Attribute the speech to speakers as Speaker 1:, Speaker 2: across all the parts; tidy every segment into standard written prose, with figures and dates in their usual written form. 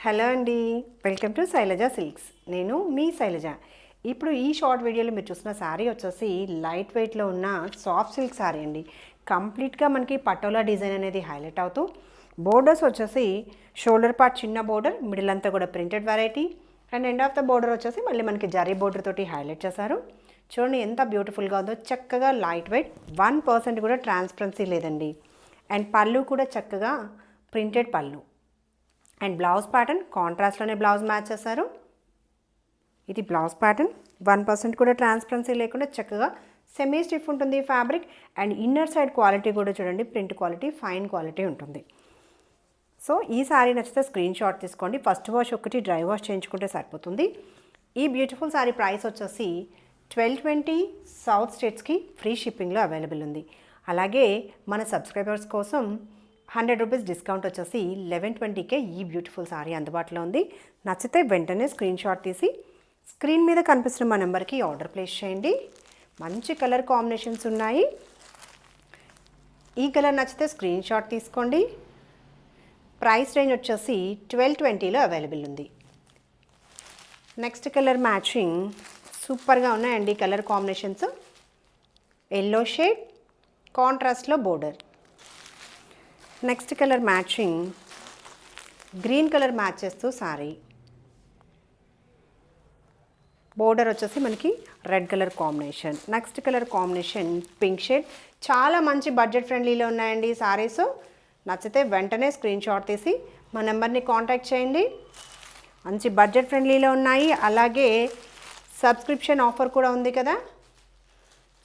Speaker 1: Hello అండి, welcome to Shailaja silks. నేను మీ శైలజ. ఇప్పుడు ఈ షార్ట్ వీడియోలో మీరు చూసిన శారీ వచ్చేసి లైట్ వెయిట్లో ఉన్న సాఫ్ట్ సిల్క్ శారీ అండి. కంప్లీట్గా మనకి పటోలా డిజైన్ అనేది హైలైట్ అవుతూ బోర్డర్స్ వచ్చేసి షోల్డర్ పార్ట్ చిన్న బోర్డర్, మిడిల్ అంతా కూడా printed variety and end of the border వచ్చేసి మళ్ళీ మనకి జరీ బోర్డర్ తోటి హైలైట్ చేశారు. చూడండి ఎంత బ్యూటిఫుల్గా ఉందో, చక్కగా లైట్ వెయిట్, 1% కూడా ట్రాన్స్పరెన్సీ లేదండి. అండ్ పళ్ళు కూడా చక్కగా ప్రింటెడ్ పళ్ళు. అండ్ బ్లౌజ్ ప్యాటర్న్ కాంట్రాస్ట్లోనే బ్లౌజ్ మ్యాచ్ చేశారు. ఇది బ్లౌజ్ ప్యాటర్న్, 1% కూడా ట్రాన్స్పరెన్సీ లేకుండా చక్కగా సెమీ స్టిఫ్ ఉంటుంది fabric. And inner side quality కూడా చూడండి, ప్రింట్ క్వాలిటీ ఫైన్ క్వాలిటీ ఉంటుంది. సో ఈ శారీ నచ్చితే స్క్రీన్ షాట్ తీసుకోండి. ఫస్ట్ వాష్ ఒకటి డ్రై వాష్ చేయించుకుంటే సరిపోతుంది. ఈ బ్యూటిఫుల్ శారీ ప్రైస్ వచ్చేసి 1220 సౌత్ స్టేట్స్కి ఫ్రీ షిప్పింగ్లో అవైలబుల్ ఉంది. అలాగే మన సబ్స్క్రైబర్స్ కోసం 100 రూపీస్ డిస్కౌంట్ వచ్చేసి 1120కే ఈ బ్యూటిఫుల్ శారీ అందుబాటులో ఉంది. నచ్చితే వెంటనే స్క్రీన్ షాట్ తీసి స్క్రీన్ మీద కనిపిస్తున్న మా నెంబర్కి ఆర్డర్ ప్లేస్ చేయండి. మంచి కలర్ కాంబినేషన్స్ ఉన్నాయి. ఈ కలర్ నచ్చితే స్క్రీన్ షాట్ తీసుకోండి. ప్రైస్ రేంజ్ వచ్చేసి 1220లో అవైలబుల్ ఉంది. నెక్స్ట్ కలర్ మ్యాచింగ్ సూపర్గా ఉన్నాయండి. కలర్ కాంబినేషన్స్ ఎల్లో షేడ్, కాంట్రాస్ట్లో border. Next colour matching green colour match చేస్తూ సారీ, బోర్డర్ వచ్చేసి మనకి red colour combination. Next colour combination pink shade. చాలా మంచి బడ్జెట్ ఫ్రెండ్లీలో ఉన్నాయండి సారీస్. నచ్చితే వెంటనే స్క్రీన్ షాట్ తీసి మా నెంబర్ని కాంటాక్ట్ చేయండి. మంచి బడ్జెట్ ఫ్రెండ్లీలో ఉన్నాయి. అలాగే సబ్స్క్రిప్షన్ ఆఫర్ కూడా ఉంది కదా.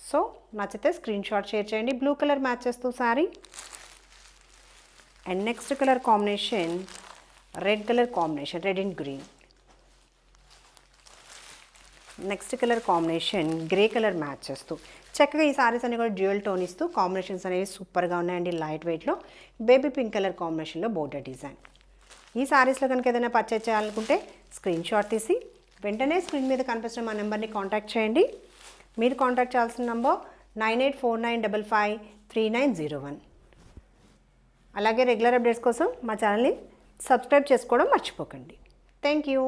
Speaker 1: సో నచ్చితే స్క్రీన్ షాట్ షేర్ చేయండి. బ్లూ కలర్ మ్యాచ్ చేస్తూ sorry. And next colour combination red colour combination, red and green. Next colour combination grey colour match చేస్తూ చక్కగా ఈ సారీస్ అన్ని కూడా డ్యూయల్ టోన్ ఇస్తూ కాంబినేషన్స్ అనేవి సూపర్గా ఉన్నాయండి. లైట్ వెయిట్లో బేబీ పింక్ కలర్ కాంబినేషన్లో బోర్డర్ డిజైన్. ఈ సారీస్లో కనుక ఏదైనా పర్చేజ్ చేయాలనుకుంటే స్క్రీన్ షాట్ తీసి వెంటనే స్క్రీన్ మీద కనిపిస్తున్న మా నెంబర్ని కాంటాక్ట్ చేయండి. మీరు కాంటాక్ట్ చేయాల్సిన నంబర్ 9849553901. అలాగే రెగ్యులర్ అప్డేట్స్ కోసం మా ఛానల్ని సబ్స్క్రైబ్ చేసుకోవడం మర్చిపోకండి. Thank you.